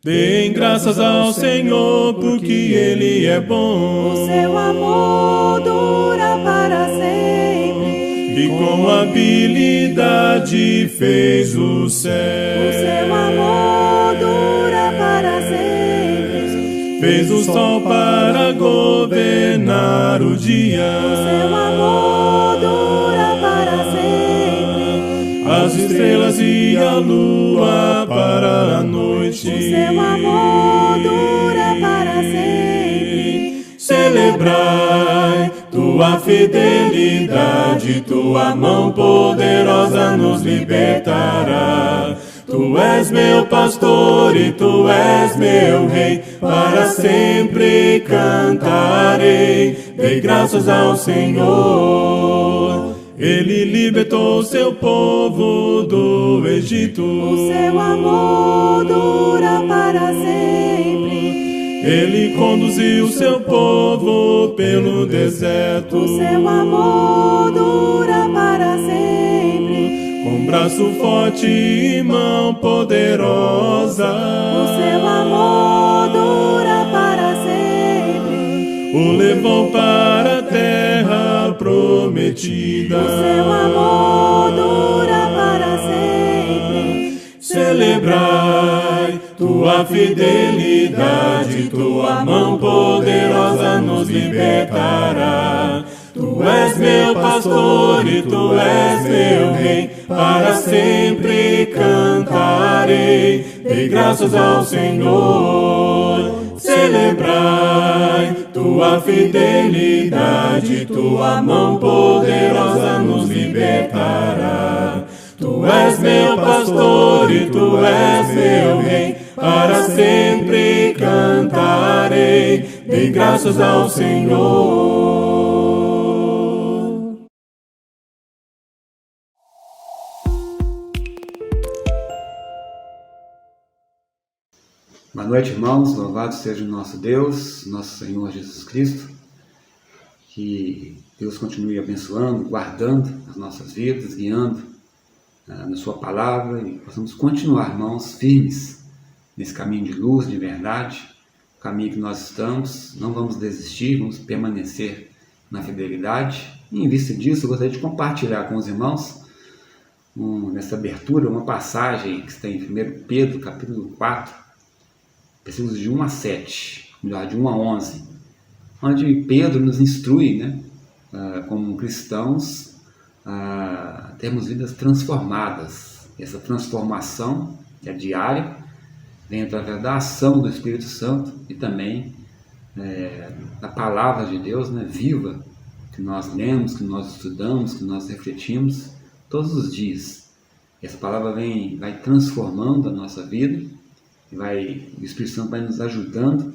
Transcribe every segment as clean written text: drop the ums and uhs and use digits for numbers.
Deem graças ao Senhor, porque Ele é bom. O seu amor dura para sempre. E com habilidade fez o céu. O seu amor dura para sempre. Fez o sol para governar o dia. O seu amor dura para sempre. As estrelas e a lua para a noite. O seu amor dura para sempre. Celebrai tua fidelidade, tua mão poderosa nos libertará. Tu és meu pastor e tu és meu rei, para sempre cantarei. Dei graças ao Senhor, Ele libertou seu povo do Egito. O seu amor dura para sempre. Ele conduziu seu povo pelo deserto. O seu amor dura para sempre. Com braço forte e mão poderosa. O seu amor dura para sempre. O levou para a terra prometida. O seu amor dura para sempre. Celebrai tua fidelidade, tua mão poderosa nos libertará. Tu és meu pastor e tu és meu rei, para sempre cantarei. Dei graças ao Senhor. Celebrai tua fidelidade, tua mão poderosa nos libertará. Tu és meu pastor e tu és meu rei, para sempre cantarei. Dei graças ao Senhor. Boa noite, irmãos. Louvado seja o nosso Deus, nosso Senhor Jesus Cristo. Que Deus continue abençoando, guardando as nossas vidas, guiando na sua palavra, e possamos continuar, irmãos, firmes nesse caminho de luz, de verdade, o caminho que nós estamos. Não vamos desistir, vamos permanecer na fidelidade. E em vista disso, eu gostaria de compartilhar com os irmãos, nessa abertura, uma passagem que está em 1 Pedro, capítulo 4, versículos de 1 a 7, melhor, de 1 a 11, onde Pedro nos instrui, como cristãos, a termos vidas transformadas. Essa transformação é diária, vem através da ação do Espírito Santo e também da palavra de Deus, viva, que nós lemos, que nós estudamos, que nós refletimos todos os dias. Essa palavra vai transformando a nossa vida, e o Espírito Santo vai nos ajudando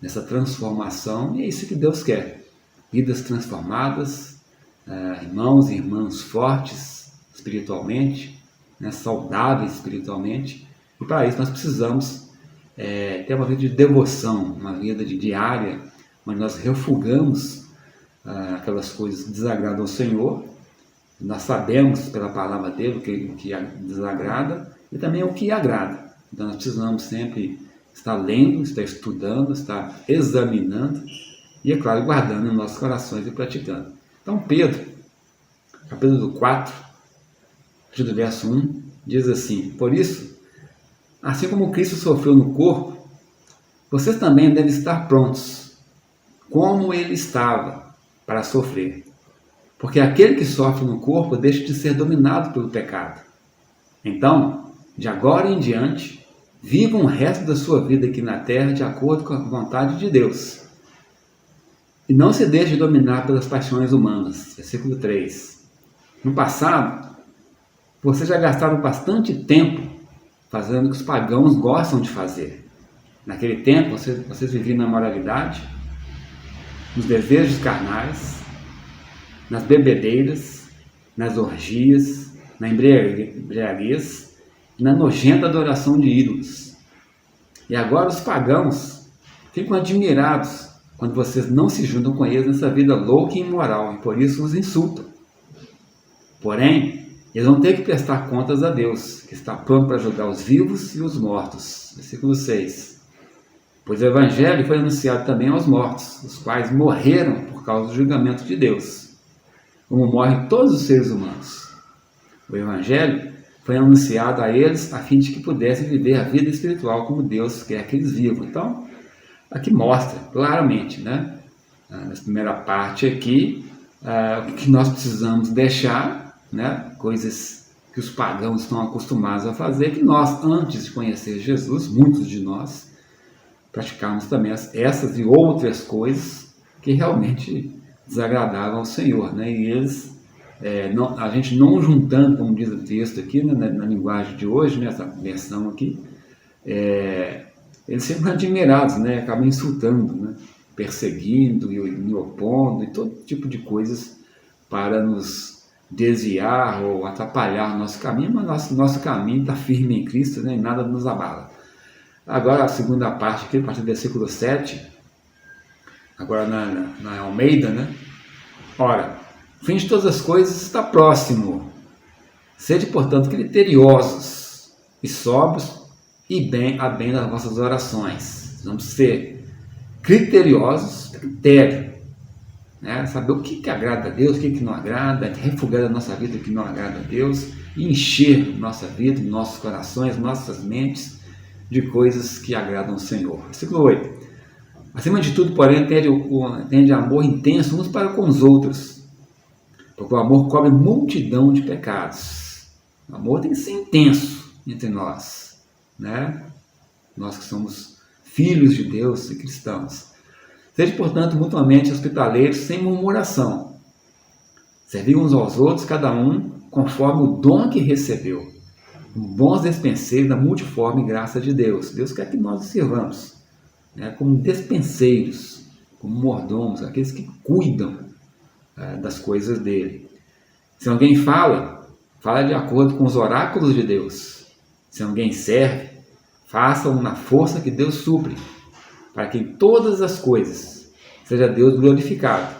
nessa transformação, e é isso que Deus quer. Vidas transformadas, irmãos e irmãs fortes espiritualmente, saudáveis espiritualmente. E para isso nós precisamos ter uma vida de devoção, uma vida diária, onde nós refugamos aquelas coisas que desagradam ao Senhor. Nós sabemos pela palavra dele o que desagrada e também o que agrada. Então nós precisamos sempre estar lendo, estar estudando, estar examinando e, é claro, guardando em nossos corações e praticando. Então Pedro, capítulo 4, do verso 1, diz assim: por isso, assim como Cristo sofreu no corpo, vocês também devem estar prontos, como ele estava, para sofrer. Porque aquele que sofre no corpo deixa de ser dominado pelo pecado. Então, de agora em diante, vivam o resto da sua vida aqui na terra de acordo com a vontade de Deus. E não se deixe dominar pelas paixões humanas. Versículo 3. No passado, vocês já gastaram bastante tempo fazendo o que os pagãos gostam de fazer. Naquele tempo, vocês viviam na moralidade, nos desejos carnais, nas bebedeiras, nas orgias, na embriaguez e na nojenta adoração de ídolos. E agora os pagãos ficam admirados quando vocês não se juntam com eles nessa vida louca e imoral, e por isso os insultam. Porém, eles vão ter que prestar contas a Deus, que está pronto para julgar os vivos e os mortos. Versículo 6. Pois o Evangelho foi anunciado também aos mortos, os quais morreram por causa do julgamento de Deus, como morrem todos os seres humanos. O Evangelho foi anunciado a eles a fim de que pudessem viver a vida espiritual como Deus quer que eles vivam. Então, aqui mostra claramente, né? Nessa primeira parte aqui, o que nós precisamos deixar, né? Coisas que os pagãos estão acostumados a fazer, que nós, antes de conhecer Jesus, muitos de nós, praticamos também essas e outras coisas que realmente desagradavam ao Senhor, né? E eles, a gente não juntando, como diz o texto aqui, né, na linguagem de hoje, nessa versão aqui, eles ficam admirados, né? Acabam insultando, né? Perseguindo e opondo e todo tipo de coisas para nos desviar ou atrapalhar o nosso caminho, mas nosso caminho está firme em Cristo, né? E nada nos abala. Agora a segunda parte aqui, a partir do versículo 7, agora na Almeida, né? Ora, o fim de todas as coisas está próximo. Sede, portanto, criteriosos e sóbrios e a bem das vossas orações. Vamos ser criteriosos, critério, né? Saber o que agrada a Deus, o que não agrada, refugar da nossa vida o que não agrada a Deus, e encher nossa vida, nossos corações, nossas mentes de coisas que agradam ao Senhor. Versículo 8. Acima de tudo, porém, tende amor intenso uns para com os outros, porque o amor cobre multidão de pecados. O amor tem que ser intenso entre nós, né? Nós que somos filhos de Deus e cristãos. Sede, portanto, mutuamente hospitaleiros, sem murmuração. Servir uns aos outros, cada um conforme o dom que recebeu, bons despenseiros da multiforme graça de Deus. Deus quer que nós sirvamos, né, como despenseiros, como mordomos, aqueles que cuidam das coisas dele. Se alguém fala de acordo com os oráculos de Deus. Se alguém serve, faça-o na força que Deus supre, para que em todas as coisas seja Deus glorificado,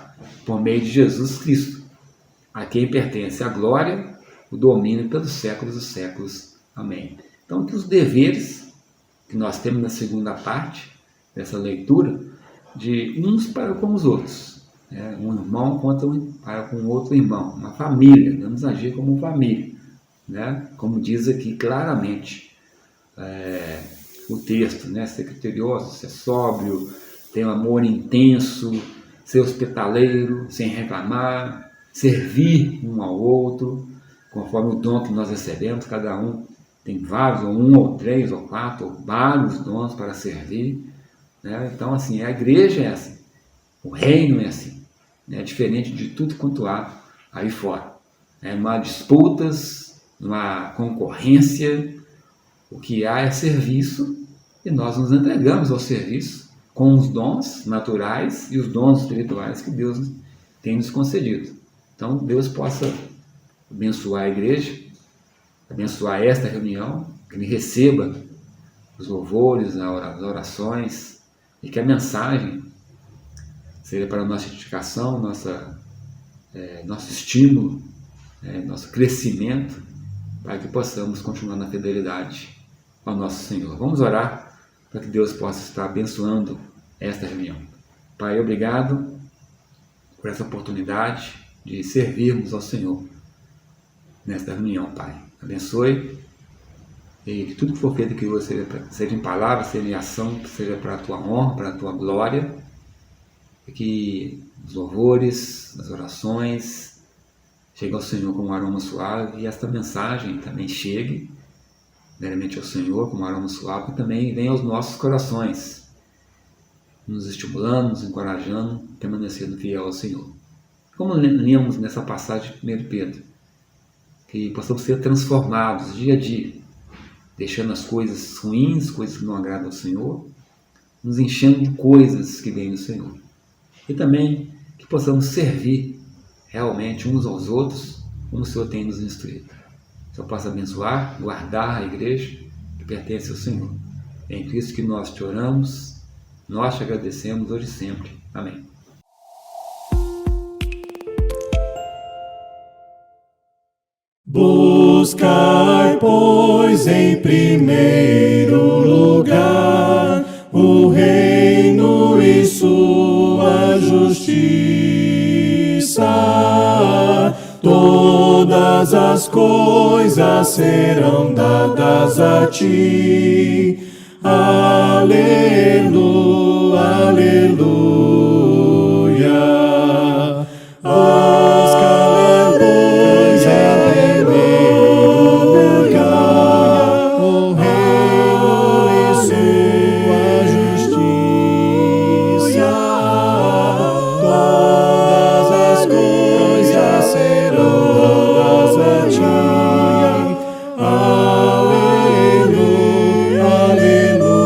por meio de Jesus Cristo, a quem pertence a glória, o domínio pelos séculos dos séculos. Amém. Então, aqui os deveres que nós temos na segunda parte dessa leitura, de uns para com os outros, né? Um irmão para com outro irmão, uma família, devemos agir como família, né? Como diz aqui claramente o texto, né? Ser criterioso, ser sóbrio, ter um amor intenso, ser hospitaleiro, sem reclamar, servir um ao outro, conforme o dom que nós recebemos. Cada um tem vários, ou um, ou três, ou quatro, ou vários dons para servir, né? Então, assim, a igreja é assim, o reino é assim, né? Diferente de tudo quanto há aí fora. Não há disputas, não há concorrência, o que há é serviço, e nós nos entregamos ao serviço com os dons naturais e os dons espirituais que Deus tem nos concedido. Então, Deus possa abençoar a igreja, abençoar esta reunião, que Ele receba os louvores, as orações, e que a mensagem seja para a nossa edificação, nosso estímulo, nosso crescimento, para que possamos continuar na fidelidade ao nosso Senhor. Vamos orar para que Deus possa estar abençoando esta reunião. Pai, obrigado por essa oportunidade de servirmos ao Senhor nesta reunião, Pai. Abençoe, e que tudo que for feito aqui seja em palavra, seja em ação, seja para a Tua honra, para a Tua glória, e que os louvores, as orações cheguem ao Senhor como um aroma suave, e esta mensagem também chegue meramente ao Senhor como um aroma suave, e também venha aos nossos corações, nos estimulando, nos encorajando, permanecendo fiel ao Senhor. Como lemos nessa passagem de 1 Pedro, que possamos ser transformados dia a dia, deixando as coisas ruins, coisas que não agradam ao Senhor, nos enchendo de coisas que vêm do Senhor. E também que possamos servir realmente uns aos outros, como o Senhor tem nos instruído. Que eu possa abençoar, guardar a igreja que pertence ao Senhor. É em Cristo que nós te oramos, nós te agradecemos hoje e sempre. Amém. Boa Buscai, pois, em primeiro lugar o reino e sua justiça. Todas as coisas serão dadas a ti. Aleluia, aleluia. Busca, pois, em primeiro lugar o reino e sua justiça. Todas as coisas serão dadas a ti. Aleluia, aleluia.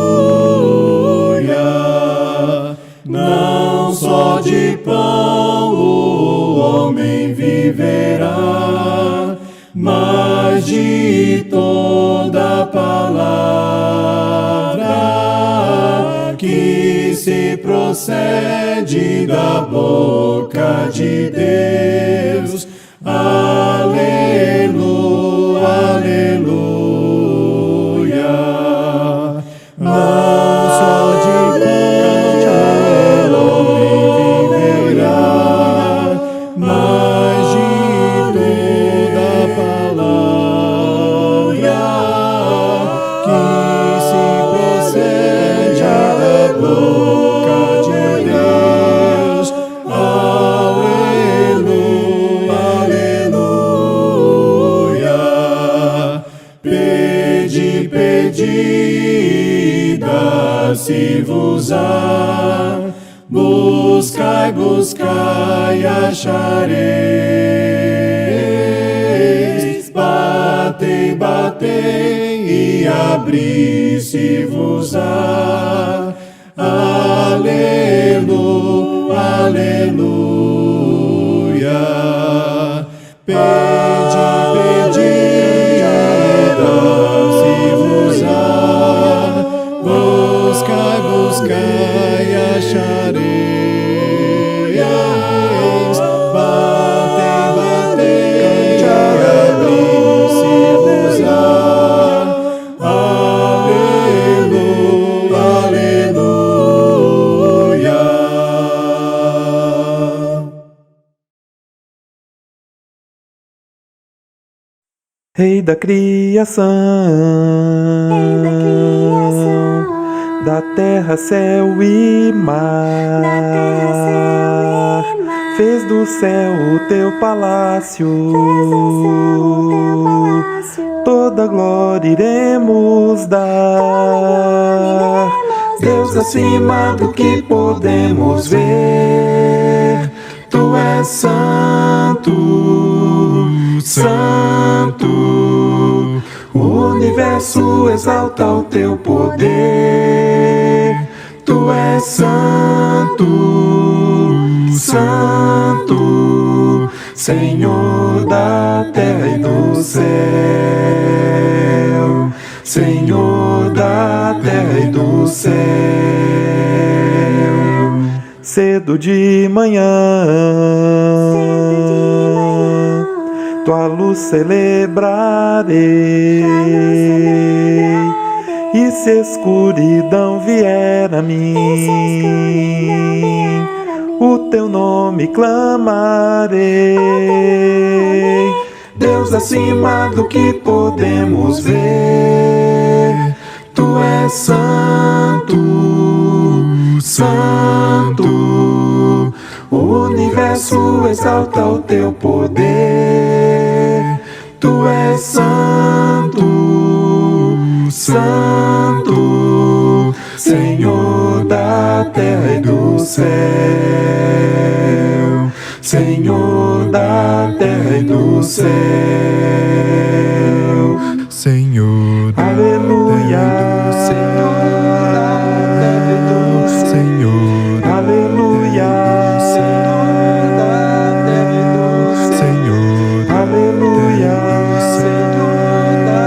Não só de pão o homem viverá, mas de toda palavra que se procede da boca de Deus. Aleluia, aleluia. Não só de pão o homem viverá, mas de toda palavra que se procede da boca de Deus. Aleluia, aleluia. Pedi, pedi, dá-se-vos-á. Buscai, buscai, achareis. Batei, batei e abri-se-vos-á. Aleluia, aleluia. Pedi, pedi, dá-se-vos-á. Buscai, buscai, achareis. Batei, batei, abri-se-vos-á. Aleluia, aleluia. Rei da criação, da terra, céu e mar, fez do céu o teu palácio, toda glória iremos dar. Deus acima do que podemos ver, tu és santo, santo. O universo exalta o teu poder, tu és santo, santo, Senhor da terra e do céu, Senhor da terra e do céu. Cedo de manhã, tua luz celebrarei, e se escuridão vier a mim, o teu nome clamarei. Deus acima do que podemos ver, tu és santo, santo. O universo exalta o teu poder, tu és santo, santo, Senhor da terra e do céu, Senhor da terra e do céu, Senhor da aleluia, Senhor da terra e do Senhor, aleluia, Senhor da terra e do Senhor, aleluia, Senhor da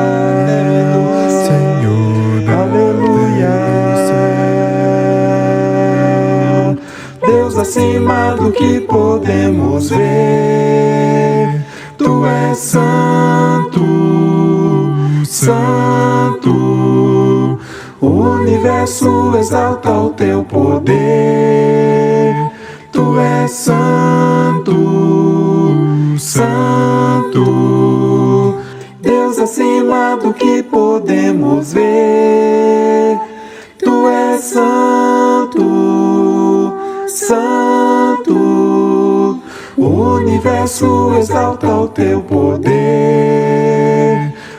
terra e do Senhor, aleluia. Deus acima do que podemos ver, tu és santo, santo. O universo exalta o teu poder. Tu és santo, santo. Deus acima do que podemos ver. Tu és santo, santo. O universo exalta o teu poder.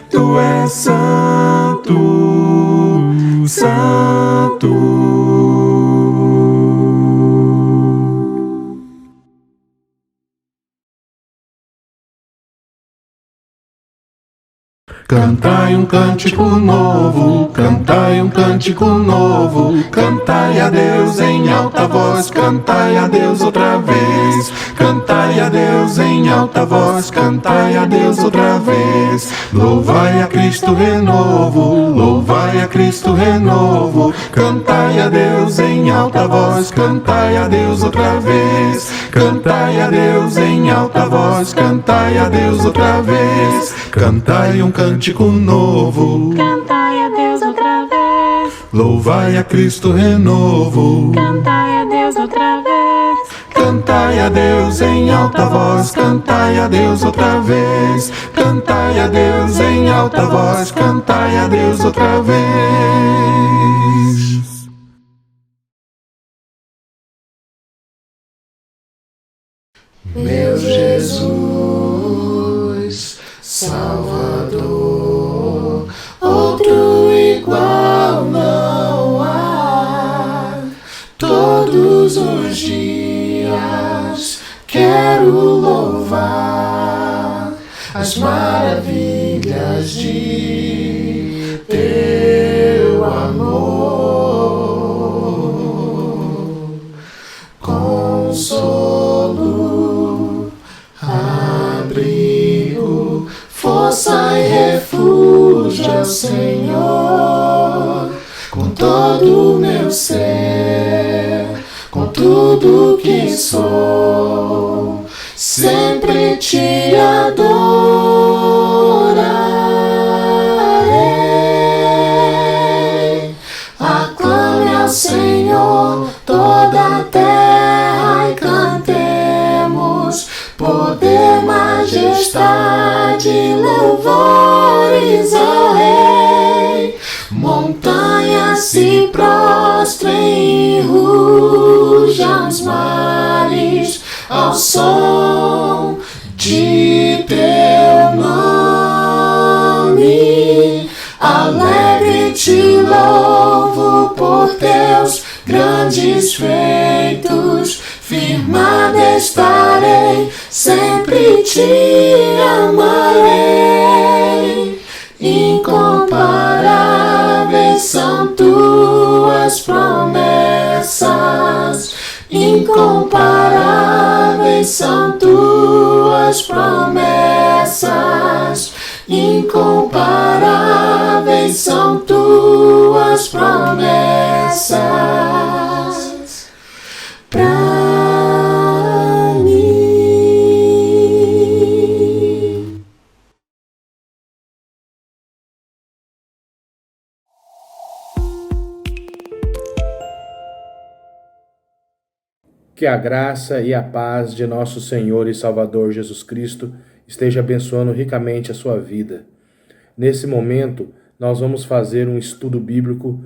Tu és santo, santo. Cantai um cântico novo, cantai um cântico novo, cantai a Deus em alta voz, cantai a Deus outra vez, cantai a Deus em alta voz, cantai a Deus outra vez. Louvai a Cristo renovo, louvai a Cristo renovo, cantai a Deus em alta voz, cantai a Deus outra vez, cantai a Deus em alta voz, cantai a Deus outra vez, cantai um cântico novo, Cantai a Deus outra vez. louvai a Cristo renovo, Cantai a Deus outra vez. cantai a Deus em alta voz, cantai a Deus outra vez, cantai a Deus em alta voz, cantai a Deus outra vez. Meu Jesus, Salvador, outro igual não há. Todos os dias quero louvar as maravilhas de teu amor. Consolo, abrigo, força e refúgio ao Senhor, com todo o meu ser, com tudo que sou, sempre te adorarei. Aclame ao Senhor toda a terra e cantemos poder, majestade, louvores ao Rei. Montanhas se prostrem e rujam os mares ao som de teu nome. Alegre te louvo por teus grandes feitos, firmada estarei, sempre te amarei. Incomparáveis são tuas promessas, incomparáveis são tuas promessas, incomparáveis são tuas promessas pra mim. Que a graça e a paz de nosso Senhor e Salvador Jesus Cristo esteja abençoando ricamente a sua vida. Nesse momento, nós vamos fazer um estudo bíblico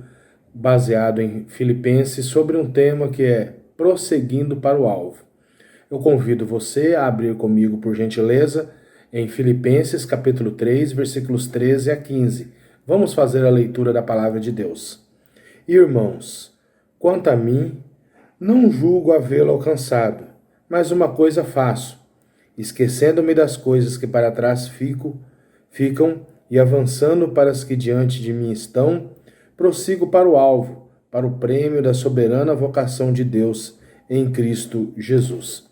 baseado em Filipenses sobre um tema que é prosseguindo para o alvo. Eu convido você a abrir comigo, por gentileza, em Filipenses capítulo 3, versículos 13 a 15. Vamos fazer a leitura da palavra de Deus. Irmãos, quanto a mim, não julgo havê-lo alcançado, mas uma coisa faço, esquecendo-me das coisas que para trás ficam e avançando para as que diante de mim estão, prossigo para o alvo, para o prêmio da soberana vocação de Deus em Cristo Jesus.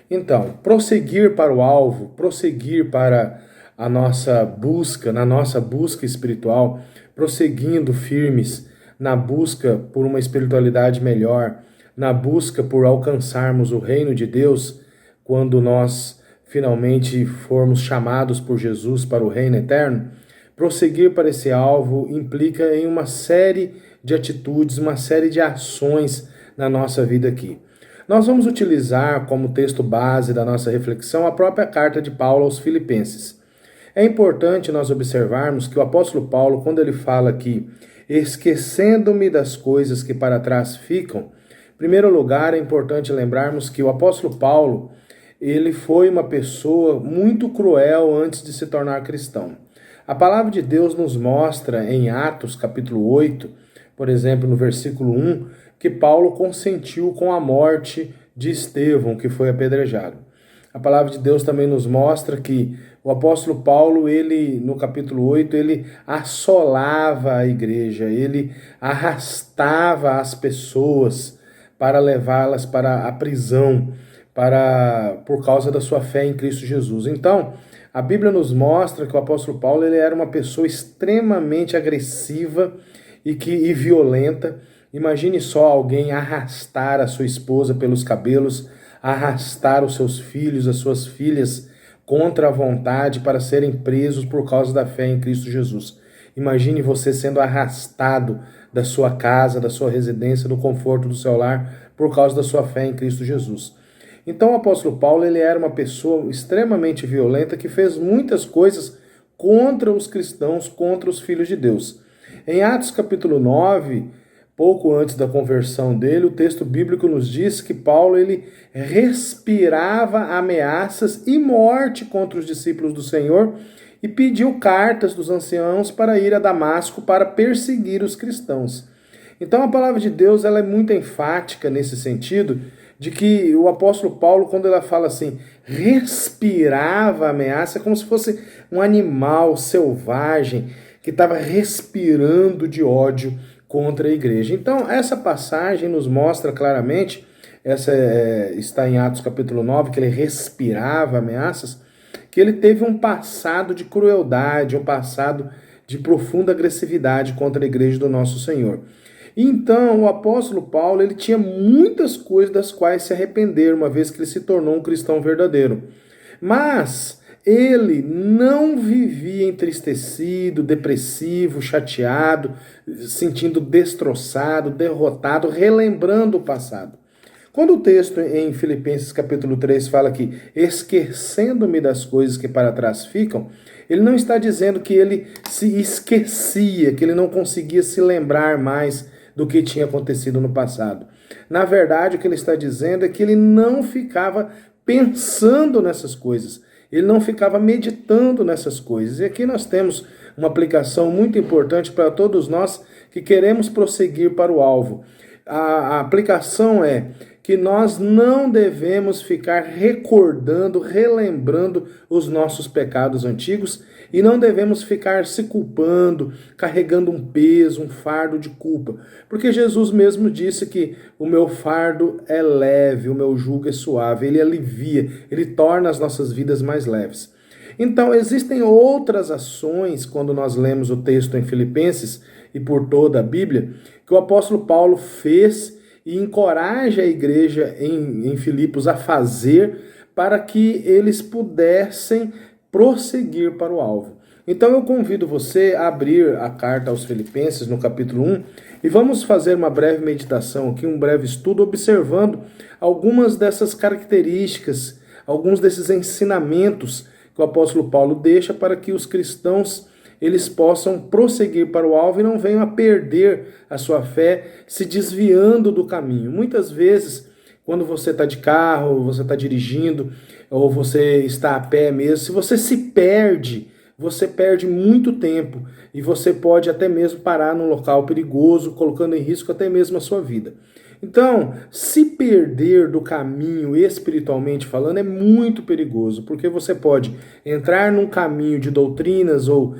Então, prosseguir para o alvo, prosseguir para a nossa busca, na nossa busca espiritual, prosseguindo firmes na busca por uma espiritualidade melhor, na busca por alcançarmos o reino de Deus, quando nós finalmente formos chamados por Jesus para o reino eterno, prosseguir para esse alvo implica em uma série de atitudes, uma série de ações na nossa vida aqui. Nós vamos utilizar como texto base da nossa reflexão a própria carta de Paulo aos Filipenses. É importante nós observarmos que o apóstolo Paulo, quando ele fala aqui, esquecendo-me das coisas que para trás ficam, em primeiro lugar é importante lembrarmos que o apóstolo Paulo, ele foi uma pessoa muito cruel antes de se tornar cristão. A palavra de Deus nos mostra em Atos capítulo 8, por exemplo, no versículo 1, que Paulo consentiu com a morte de Estevão, que foi apedrejado. A palavra de Deus também nos mostra que o apóstolo Paulo, ele, no capítulo 8, ele assolava a igreja, ele arrastava as pessoas para levá-las para a prisão, por causa da sua fé em Cristo Jesus. Então, a Bíblia nos mostra que o apóstolo Paulo ele era uma pessoa extremamente agressiva e violenta. Imagine só alguém arrastar a sua esposa pelos cabelos, arrastar os seus filhos, as suas filhas, contra a vontade para serem presos por causa da fé em Cristo Jesus. Imagine você sendo arrastado da sua casa, da sua residência, do conforto do seu lar, por causa da sua fé em Cristo Jesus. Então o apóstolo Paulo ele era uma pessoa extremamente violenta que fez muitas coisas contra os cristãos, contra os filhos de Deus. Em Atos capítulo 9, pouco antes da conversão dele, o texto bíblico nos diz que Paulo ele respirava ameaças e morte contra os discípulos do Senhor e pediu cartas dos anciãos para ir a Damasco para perseguir os cristãos. Então a palavra de Deus ela é muito enfática nesse sentido, de que o apóstolo Paulo, quando ele fala assim, respirava ameaça, é como se fosse um animal selvagem que estava respirando de ódio contra a igreja. Então, essa passagem nos mostra claramente, está em Atos capítulo 9, que ele respirava ameaças, que ele teve um passado de crueldade, um passado de profunda agressividade contra a igreja do nosso Senhor. Então, o apóstolo Paulo ele tinha muitas coisas das quais se arrepender, uma vez que ele se tornou um cristão verdadeiro. Mas ele não vivia entristecido, depressivo, chateado, sentindo destroçado, derrotado, relembrando o passado. Quando o texto em Filipenses capítulo 3 fala que esquecendo-me das coisas que para trás ficam, ele não está dizendo que ele se esquecia, que ele não conseguia se lembrar mais do que tinha acontecido no passado. Na verdade, o que ele está dizendo é que ele não ficava pensando nessas coisas, ele não ficava meditando nessas coisas. E aqui nós temos uma aplicação muito importante para todos nós que queremos prosseguir para o alvo. A aplicação é que nós não devemos ficar recordando, relembrando os nossos pecados antigos e não devemos ficar se culpando, carregando um peso, um fardo de culpa. Porque Jesus mesmo disse que o meu fardo é leve, o meu jugo é suave, ele alivia, ele torna as nossas vidas mais leves. Então, existem outras ações, quando nós lemos o texto em Filipenses e por toda a Bíblia, que o apóstolo Paulo fez e encoraja a igreja em Filipos a fazer para que eles pudessem prosseguir para o alvo. Então eu convido você a abrir a carta aos Filipenses no capítulo 1 e vamos fazer uma breve meditação aqui, um breve estudo, observando algumas dessas características, alguns desses ensinamentos que o apóstolo Paulo deixa para que os cristãos eles possam prosseguir para o alvo e não venham a perder a sua fé se desviando do caminho. Muitas vezes, quando você está de carro, você está dirigindo, ou você está a pé mesmo, se você se perde, você perde muito tempo e você pode até mesmo parar num local perigoso, colocando em risco até mesmo a sua vida. Então, se perder do caminho espiritualmente falando é muito perigoso, porque você pode entrar num caminho de doutrinas ou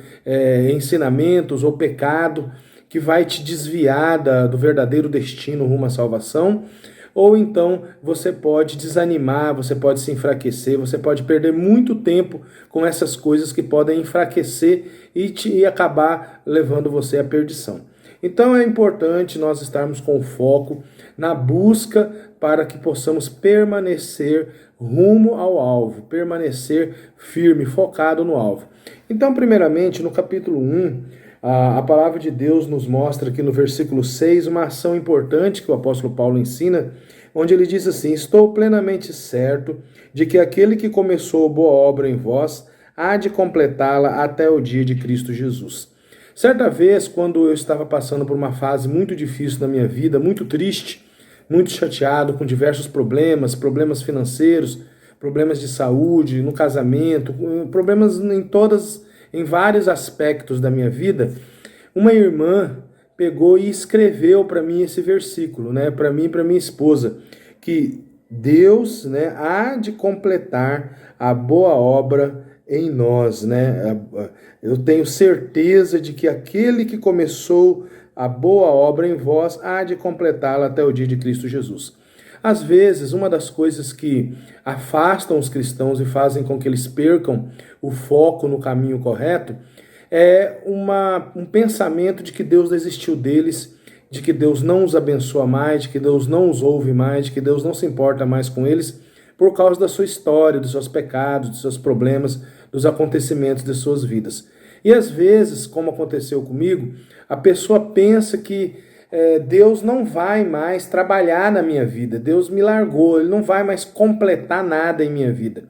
ensinamentos ou pecado que vai te desviar do verdadeiro destino rumo à salvação, ou então você pode desanimar, você pode se enfraquecer, você pode perder muito tempo com essas coisas que podem enfraquecer e acabar levando você à perdição. Então é importante nós estarmos com foco na busca para que possamos permanecer rumo ao alvo, permanecer firme, focado no alvo. Então, primeiramente, no capítulo 1, a palavra de Deus nos mostra aqui no versículo 6 uma ação importante que o apóstolo Paulo ensina, onde ele diz assim: estou plenamente certo de que aquele que começou boa obra em vós há de completá-la até o dia de Cristo Jesus. Certa vez, quando eu estava passando por uma fase muito difícil na minha vida, muito triste, muito chateado, com diversos problemas financeiros, problemas de saúde, no casamento, problemas em vários aspectos da minha vida, uma irmã pegou e escreveu para mim esse versículo, né, para mim e para minha esposa, que Deus, né, há de completar a boa obra em nós, né? Eu tenho certeza de que aquele que começou a boa obra em vós há de completá-la até o dia de Cristo Jesus. Às vezes, uma das coisas que afastam os cristãos e fazem com que eles percam o foco no caminho correto é um pensamento de que Deus desistiu deles, de que Deus não os abençoa mais, de que Deus não os ouve mais, de que Deus não se importa mais com eles por causa da sua história, dos seus pecados, dos seus problemas, dos acontecimentos de suas vidas. E às vezes, como aconteceu comigo, a pessoa pensa que Deus não vai mais trabalhar na minha vida, Deus me largou, Ele não vai mais completar nada em minha vida.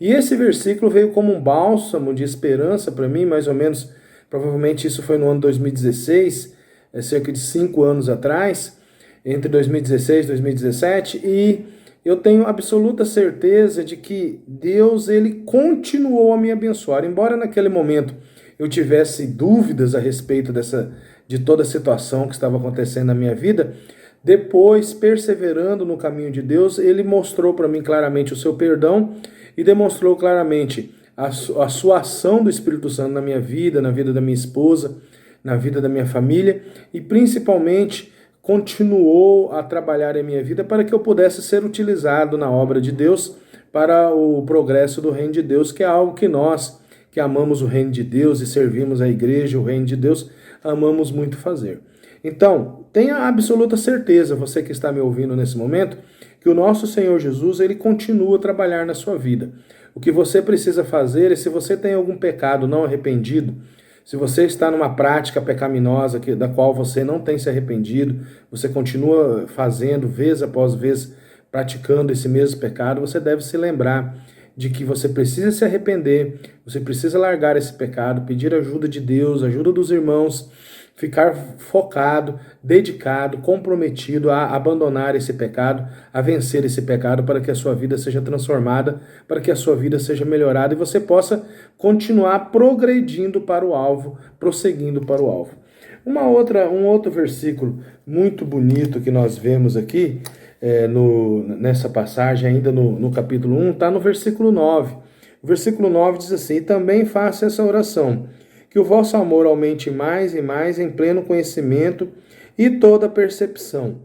E esse versículo veio como um bálsamo de esperança para mim, mais ou menos, provavelmente isso foi no ano 2016, cerca de 5 anos atrás, entre 2016 e 2017, e eu tenho absoluta certeza de que Deus, Ele continuou a me abençoar, embora naquele momento eu tivesse dúvidas a respeito de toda a situação que estava acontecendo na minha vida. Depois, perseverando no caminho de Deus, Ele mostrou para mim claramente o seu perdão e demonstrou claramente a sua ação do Espírito Santo na minha vida, na vida da minha esposa, na vida da minha família, e principalmente continuou a trabalhar em minha vida para que eu pudesse ser utilizado na obra de Deus para o progresso do reino de Deus, que é algo que nós, que amamos o reino de Deus e servimos a igreja, o reino de Deus, amamos muito fazer. Então, tenha absoluta certeza, você que está me ouvindo nesse momento, que o nosso Senhor Jesus, Ele continua a trabalhar na sua vida. O que você precisa fazer é, se você tem algum pecado não arrependido, se você está numa prática pecaminosa da qual você não tem se arrependido, você continua fazendo vez após vez, praticando esse mesmo pecado, você deve se lembrar de que você precisa se arrepender, você precisa largar esse pecado, pedir ajuda de Deus, ajuda dos irmãos, ficar focado, dedicado, comprometido a abandonar esse pecado, a vencer esse pecado para que a sua vida seja transformada, para que a sua vida seja melhorada e você possa continuar progredindo para o alvo, prosseguindo para o alvo. Um outro versículo muito bonito que nós vemos aqui, nessa passagem, ainda no capítulo 1, está no versículo 9. O versículo 9 diz assim: e também faça essa oração, que o vosso amor aumente mais e mais em pleno conhecimento e toda percepção.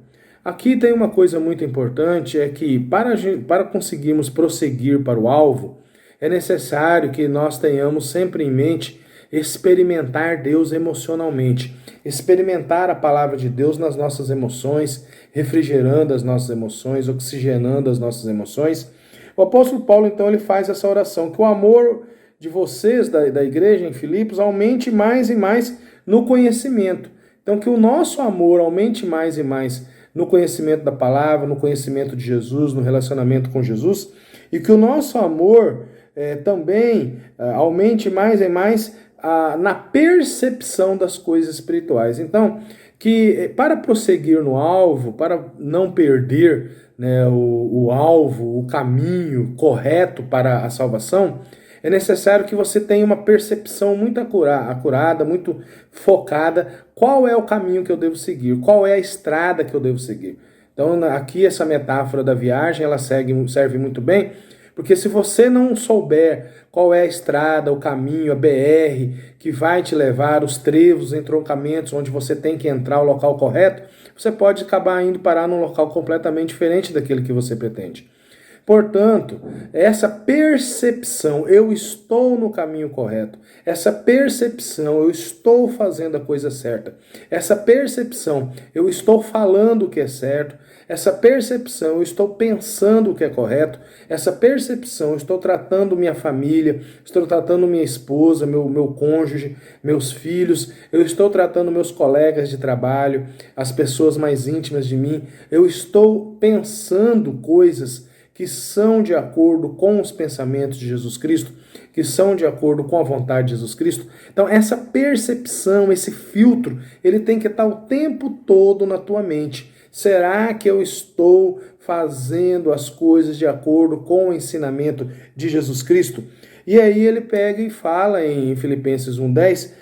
Aqui tem uma coisa muito importante, é que para conseguirmos prosseguir para o alvo, é necessário que nós tenhamos sempre em mente experimentar Deus emocionalmente, experimentar a palavra de Deus nas nossas emoções, refrigerando as nossas emoções, oxigenando as nossas emoções. O apóstolo Paulo, então, ele faz essa oração, que o amor de vocês, da igreja em Filipos, aumente mais e mais no conhecimento. Então, que o nosso amor aumente mais e mais no conhecimento da palavra, no conhecimento de Jesus, no relacionamento com Jesus, e que o nosso amor também aumente mais e mais na percepção das coisas espirituais. Então, que para prosseguir no alvo, para não perder, né, o alvo, o caminho correto para a salvação, é necessário que você tenha uma percepção muito acurada, muito focada, qual é o caminho que eu devo seguir, qual é a estrada que eu devo seguir. Então, aqui essa metáfora da viagem, ela serve muito bem, porque se você não souber qual é a estrada, o caminho, a BR, que vai te levar, os trevos, os entroncamentos, onde você tem que entrar, o local correto, você pode acabar indo parar num local completamente diferente daquele que você pretende. Portanto, essa percepção, eu estou no caminho correto, essa percepção, eu estou fazendo a coisa certa, essa percepção, eu estou falando o que é certo, essa percepção, eu estou pensando o que é correto, essa percepção, eu estou tratando minha família, estou tratando minha esposa, meu cônjuge, meus filhos, eu estou tratando meus colegas de trabalho, as pessoas mais íntimas de mim, eu estou pensando coisas que são de acordo com os pensamentos de Jesus Cristo, que são de acordo com a vontade de Jesus Cristo. Então, essa percepção, esse filtro, ele tem que estar o tempo todo na tua mente. Será que eu estou fazendo as coisas de acordo com o ensinamento de Jesus Cristo? E aí ele pega e fala em Filipenses 1:10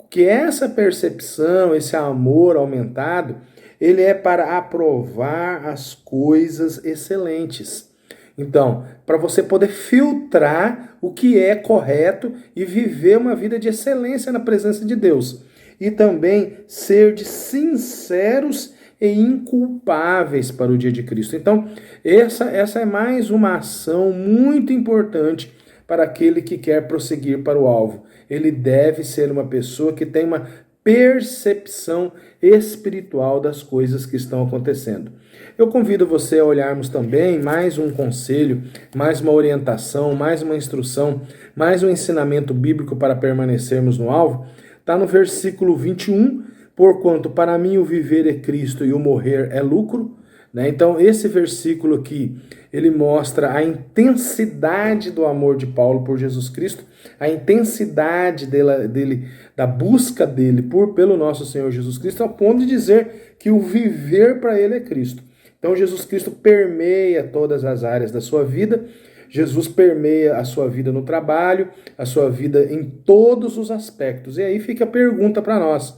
que essa percepção, esse amor aumentado, ele é para aprovar as coisas excelentes. Então, para você poder filtrar o que é correto e viver uma vida de excelência na presença de Deus. E também ser de sinceros e inculpáveis para o dia de Cristo. Então, essa é mais uma ação muito importante para aquele que quer prosseguir para o alvo. Ele deve ser uma pessoa que tem uma percepção espiritual das coisas que estão acontecendo. Eu convido você a olharmos também mais um conselho, mais uma orientação, mais uma instrução, mais um ensinamento bíblico para permanecermos no alvo. Está no versículo 21, porquanto para mim o viver é Cristo e o morrer é lucro. Então esse versículo aqui, ele mostra a intensidade do amor de Paulo por Jesus Cristo, a intensidade dele, da busca dele pelo nosso Senhor Jesus Cristo, ao ponto de dizer que o viver para ele é Cristo. Então Jesus Cristo permeia todas as áreas da sua vida, Jesus permeia a sua vida no trabalho, a sua vida em todos os aspectos. E aí fica a pergunta para nós: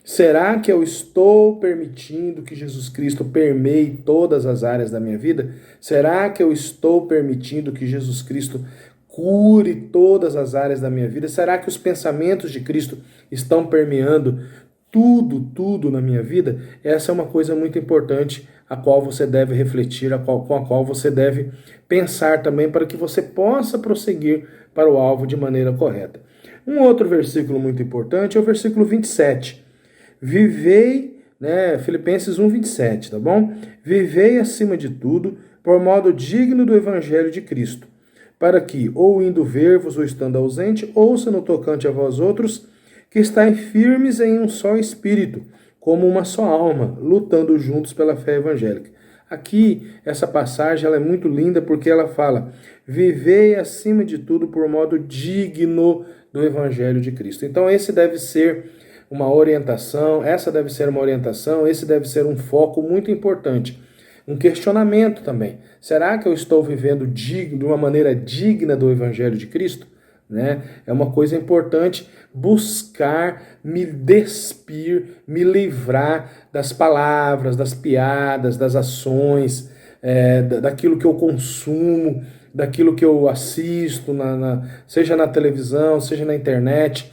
será que eu estou permitindo que Jesus Cristo permeie todas as áreas da minha vida? Será que eu estou permitindo que Jesus Cristo cure todas as áreas da minha vida? Será que os pensamentos de Cristo estão permeando tudo na minha vida? Essa é uma coisa muito importante, a qual você deve refletir, com a qual você deve pensar também, para que você possa prosseguir para o alvo de maneira correta. Um outro versículo muito importante é o versículo 27. Vivei, Filipenses 1:27, tá bom? Vivei acima de tudo, por modo digno do evangelho de Cristo, para que, ou indo ver-vos ou estando ausente, ouça no tocante a vós outros, que estáis firmes em um só espírito, como uma só alma, lutando juntos pela fé evangélica. Aqui, essa passagem ela é muito linda porque ela fala: vivei acima de tudo por modo digno do evangelho de Cristo. Então esse deve ser uma orientação, esse deve ser um foco muito importante. Um questionamento também. Será que eu estou vivendo de uma maneira digna do evangelho de Cristo? É uma coisa importante buscar me despir, me livrar das palavras, das piadas, das ações, daquilo que eu consumo, daquilo que eu assisto, seja na televisão, seja na internet,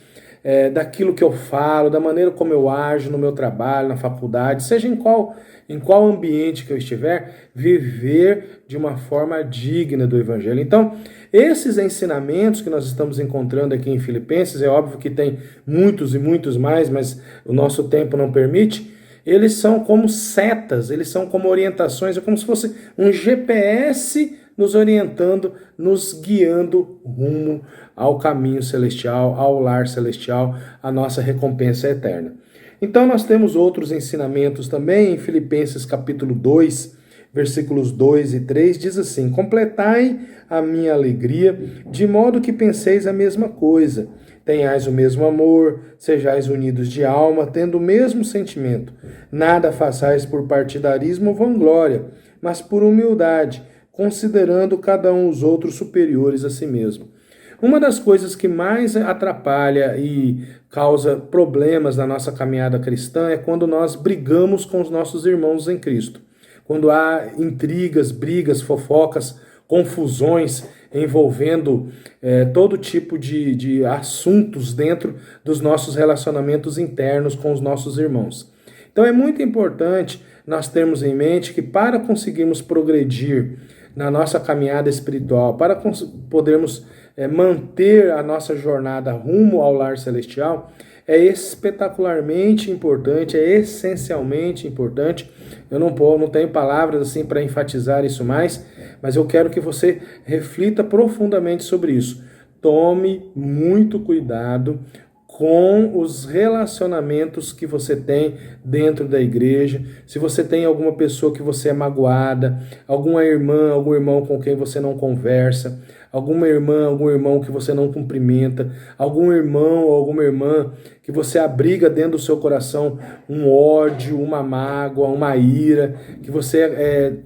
daquilo que eu falo, da maneira como eu ajo no meu trabalho, na faculdade, seja em qual ambiente que eu estiver, viver de uma forma digna do Evangelho. Então, esses ensinamentos que nós estamos encontrando aqui em Filipenses, é óbvio que tem muitos e muitos mais, mas o nosso tempo não permite, eles são como setas, eles são como orientações, é como se fosse um GPS nos orientando, nos guiando rumo ao caminho celestial, ao lar celestial, à nossa recompensa eterna. Então nós temos outros ensinamentos também em Filipenses capítulo 2, versículos 2 e 3, diz assim: completai a minha alegria, de modo que penseis a mesma coisa, tenhais o mesmo amor, sejais unidos de alma, tendo o mesmo sentimento. Nada façais por partidarismo ou vanglória, mas por humildade, considerando cada um os outros superiores a si mesmo. Uma das coisas que mais atrapalha e causa problemas na nossa caminhada cristã é quando nós brigamos com os nossos irmãos em Cristo. Quando há intrigas, brigas, fofocas, confusões envolvendo todo tipo de assuntos dentro dos nossos relacionamentos internos com os nossos irmãos. Então é muito importante nós termos em mente que para conseguirmos progredir na nossa caminhada espiritual, para podermos manter a nossa jornada rumo ao lar celestial, é espetacularmente importante, é essencialmente importante. Eu não tenho palavras assim para enfatizar isso mais, mas eu quero que você reflita profundamente sobre isso. Tome muito cuidado com os relacionamentos que você tem dentro da igreja. Se você tem alguma pessoa que você é magoada, alguma irmã, algum irmão com quem você não conversa, alguma irmã, algum irmão que você não cumprimenta, algum irmão ou alguma irmã que você abriga dentro do seu coração um ódio, uma mágoa, uma ira, que você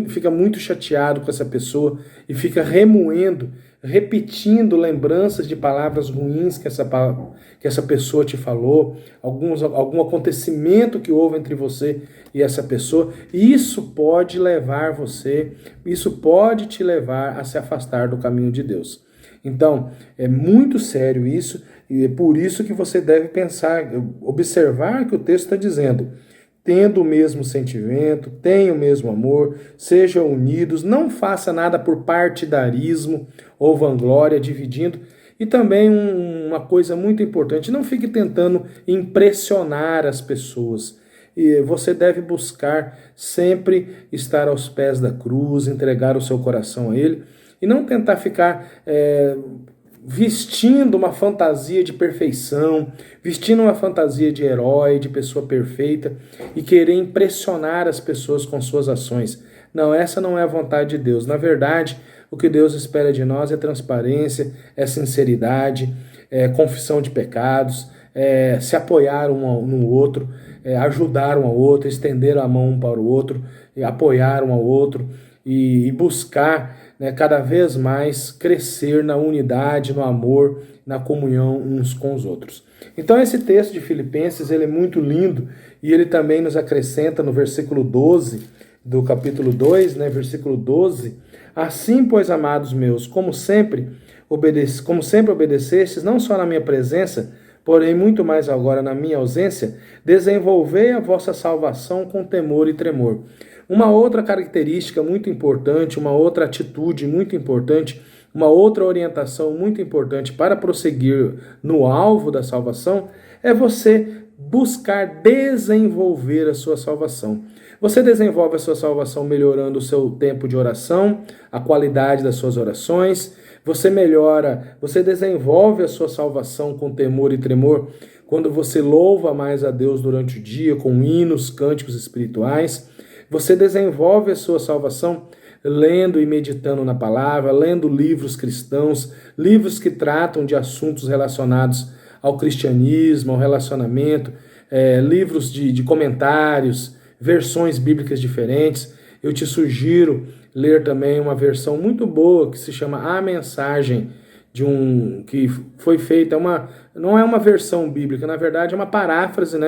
fica muito chateado com essa pessoa e fica remoendo, repetindo lembranças de palavras ruins que essa pessoa te falou, algum acontecimento que houve entre você e essa pessoa, e isso pode te levar a se afastar do caminho de Deus. Então, é muito sério isso, e é por isso que você deve pensar, observar que o texto está dizendo: tendo o mesmo sentimento, tenha o mesmo amor, sejam unidos, não faça nada por partidarismo ou vanglória, dividindo. E também uma coisa muito importante, não fique tentando impressionar as pessoas. E você deve buscar sempre estar aos pés da cruz, entregar o seu coração a Ele, e não tentar ficar vestindo uma fantasia de perfeição, vestindo uma fantasia de herói, de pessoa perfeita, e querer impressionar as pessoas com suas ações. Não, essa não é a vontade de Deus. Na verdade, o que Deus espera de nós é transparência, é sinceridade, é confissão de pecados, é se apoiar um no outro, ajudar um ao outro, estender a mão um para o outro, apoiar um ao outro e buscar, cada vez mais crescer na unidade, no amor, na comunhão uns com os outros. Então esse texto de Filipenses ele é muito lindo e ele também nos acrescenta no versículo 12 do capítulo 2, versículo 12, assim, pois, amados meus, como sempre obedecestes, não só na minha presença, porém muito mais agora na minha ausência, desenvolvei a vossa salvação com temor e tremor. Uma outra característica muito importante, uma outra atitude muito importante, uma outra orientação muito importante para prosseguir no alvo da salvação é você buscar desenvolver a sua salvação. Você desenvolve a sua salvação melhorando o seu tempo de oração, a qualidade das suas orações. Você desenvolve a sua salvação com temor e tremor quando você louva mais a Deus durante o dia com hinos, cânticos espirituais. Você desenvolve a sua salvação lendo e meditando na palavra, lendo livros cristãos, livros que tratam de assuntos relacionados ao cristianismo, ao relacionamento, livros de comentários, versões bíblicas diferentes. Eu te sugiro ler também uma versão muito boa que se chama A Mensagem, que foi feita, não é uma versão bíblica, na verdade é uma paráfrase,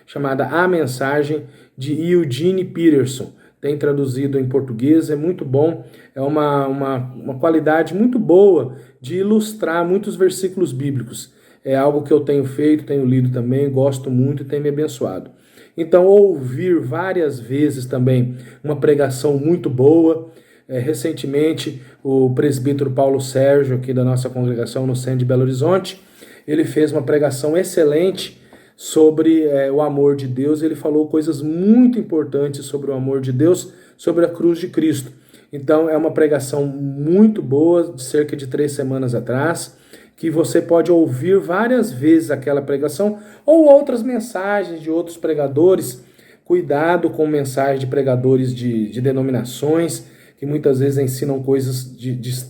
chamada A Mensagem, de Eugene Peterson. Tem traduzido em português, é muito bom, é uma qualidade muito boa de ilustrar muitos versículos bíblicos. É algo que eu tenho feito, tenho lido também, gosto muito e tem me abençoado. Então, ouvir várias vezes também uma pregação muito boa. Recentemente, o presbítero Paulo Sérgio, aqui da nossa congregação no centro de Belo Horizonte, ele fez uma pregação excelente sobre o amor de Deus. Ele falou coisas muito importantes sobre o amor de Deus, sobre a cruz de Cristo. Então, é uma pregação muito boa, de cerca de 3 semanas atrás, que você pode ouvir várias vezes aquela pregação ou outras mensagens de outros pregadores. Cuidado com mensagens de pregadores de denominações, que muitas vezes ensinam coisas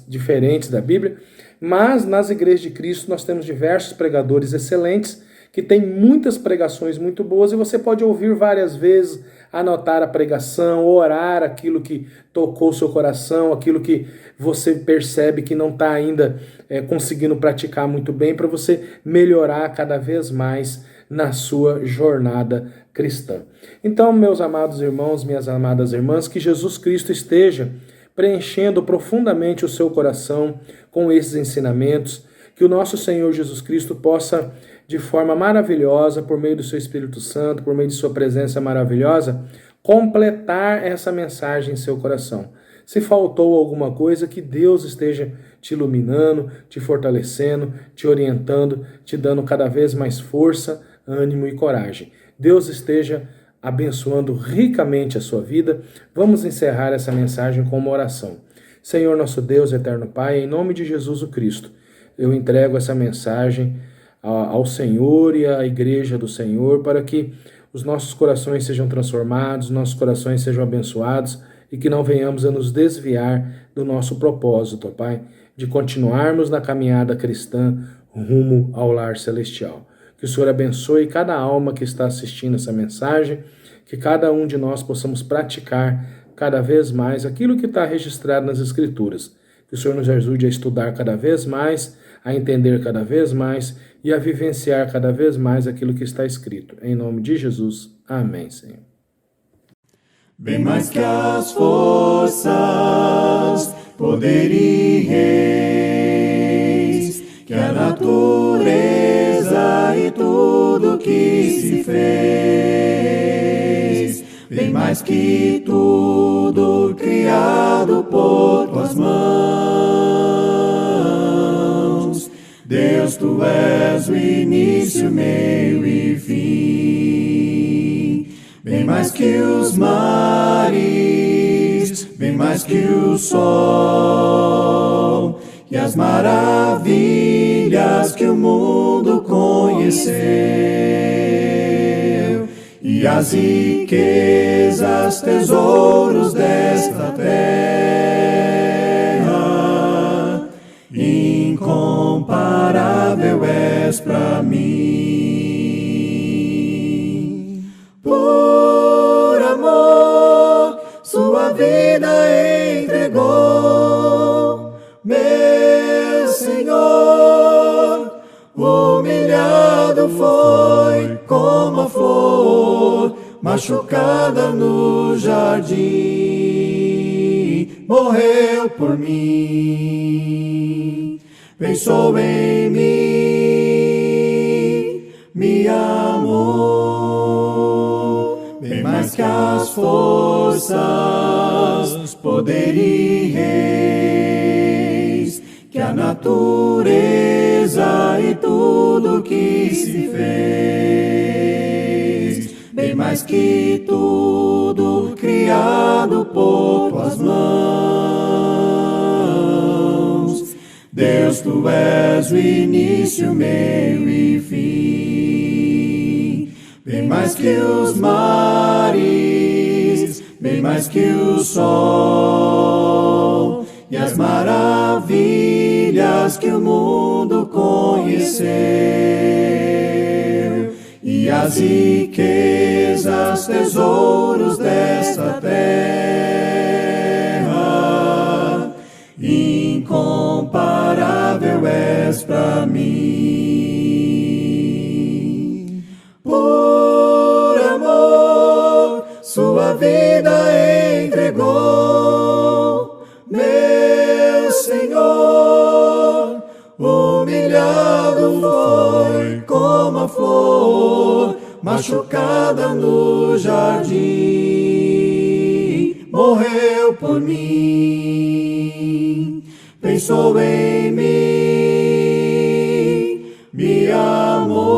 diferentes da Bíblia, mas nas igrejas de Cristo nós temos diversos pregadores excelentes que têm muitas pregações muito boas e você pode ouvir várias vezes, anotar a pregação, orar aquilo que tocou seu coração, aquilo que você percebe que não está ainda conseguindo praticar muito bem, para você melhorar cada vez mais na sua jornada cristã. Então, meus amados irmãos, minhas amadas irmãs, que Jesus Cristo esteja preenchendo profundamente o seu coração com esses ensinamentos, que o nosso Senhor Jesus Cristo possa, de forma maravilhosa, por meio do seu Espírito Santo, por meio de sua presença maravilhosa, completar essa mensagem em seu coração. Se faltou alguma coisa, que Deus esteja te iluminando, te fortalecendo, te orientando, te dando cada vez mais força, ânimo e coragem. Deus esteja abençoando ricamente a sua vida. Vamos encerrar essa mensagem com uma oração. Senhor nosso Deus, eterno Pai, em nome de Jesus o Cristo, eu entrego essa mensagem ao Senhor e à igreja do Senhor para que os nossos corações sejam transformados, nossos corações sejam abençoados e que não venhamos a nos desviar do nosso propósito, Pai, de continuarmos na caminhada cristã rumo ao lar celestial. Que o Senhor abençoe cada alma que está assistindo essa mensagem, que cada um de nós possamos praticar cada vez mais aquilo que está registrado nas Escrituras. Que o Senhor nos ajude a estudar cada vez mais, a entender cada vez mais e a vivenciar cada vez mais aquilo que está escrito. Em nome de Jesus. Amém, Senhor. Bem mais que as forças, poder e reis, que a natureza e tudo que se fez, bem mais que tudo criado por tuas mãos. Deus, tu és o início, meio e fim. Bem mais que os mares, bem mais que o sol, e as maravilhas que o mundo conheceu, e as riquezas, tesouros desta terra, incomparável és para mim. Por amor, sua vida entregou, meu Senhor. Humilhado foi como a flor, machucada no jardim, morreu por mim. Pensou em mim, me amou, bem mais que as forças, poder e reis, que a natureza e tudo que se fez, bem mais que tudo criado por tuas mãos. Deus, tu és o início, meio e fim. Bem mais que os mares, bem mais que o sol, e as maravilhas que o mundo conheceu, e as riquezas, tesouros desta terra, incomparável és para mim. Por amor, sua vida entregou, meu Senhor. Humilhado foi como a flor, machucada no jardim, morreu por mim. Pensou em mim, me amou.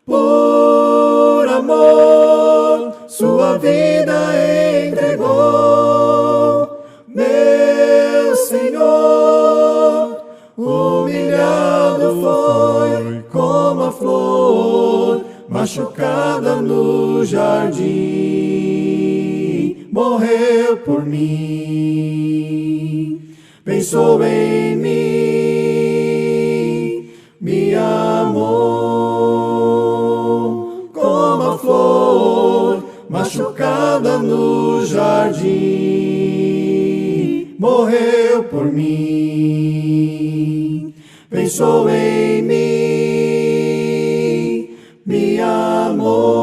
Por amor, sua vida entregou, meu Senhor. Humilhado foi como a flor, machucada no jardim, morreu por mim. Pensou em mim, me amou, como a flor, machucada no jardim, morreu por mim. Pensou em mim, me amou.